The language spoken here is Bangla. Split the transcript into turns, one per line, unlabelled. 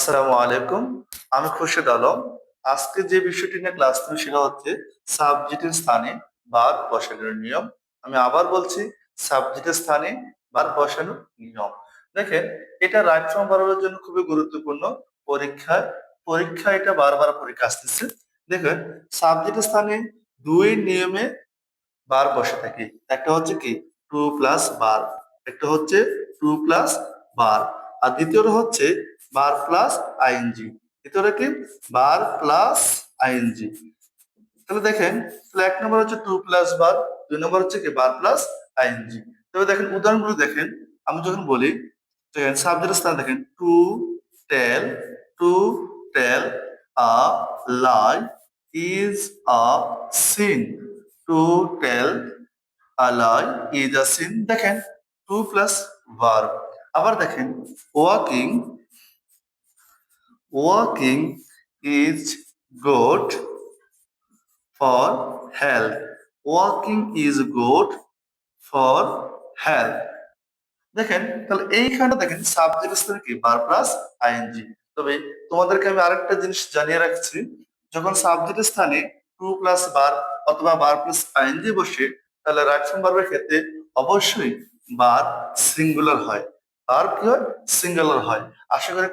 আসসালামু আলাইকুম। আমি খুরশেদ আলম। আজকে যে বিষয়টি নিয়ে ক্লাস নেব সেটা হচ্ছে সাবজেক্টের স্থানে বার বসানোর নিয়ম। আমি আবার বলছি, সাবজেক্টের স্থানে বার বসানোর নিয়ম। দেখেন, এটা রাইট ফর্ম বাড়ানোর জন্য খুবই গুরুত্বপূর্ণ। পরীক্ষায় পরীক্ষা এটা বারবার পরীক্ষা আসতেছে। দেখেন, সাবজেক্টের স্থানে দুই নিয়মে বার বসে থাকে। একটা হচ্ছে কি টু প্লাস বার, একটা হচ্ছে টু প্লাস বার, আর দ্বিতীয়টা হচ্ছে বার প্লাস আইএনজি। দ্বিতীয়টা কি বার প্লাস আইএনজি। তাহলে দেখেন, তাহলে এক নম্বর হচ্ছে টু প্লাস বার, দুই নম্বর হচ্ছে কি বার প্লাস আইএনজি। তবে দেখেন উদাহরণগুলো দেখেন, আমি যখন বলি দেখেন সাবজেক্টের স্থানে দেখেন tell to tell a lie is a sin. To tell a lie is a sin। দেখেন টু প্লাস verb। আবার দেখেন walking, walking is good for health. Walking is good for health. দেখেন, তাহলে এইখানে দেখেন সাবজেক্ট স্থানে কি বার প্লাস আইএনজি। তবে তোমাদেরকে আমি আরেকটা জিনিস জানিয়ে রাখছি, যখন সাবজেক্টের স্থানে টু প্লাস বার অথবা বার প্লাস আইএনজি বসে, তাহলে রাইট ফর্ম ভার্বের ক্ষেত্রে অবশ্যই বার সিঙ্গুলার হয়। বার কি হয়? সিঙ্গুলার হয়। আশা করি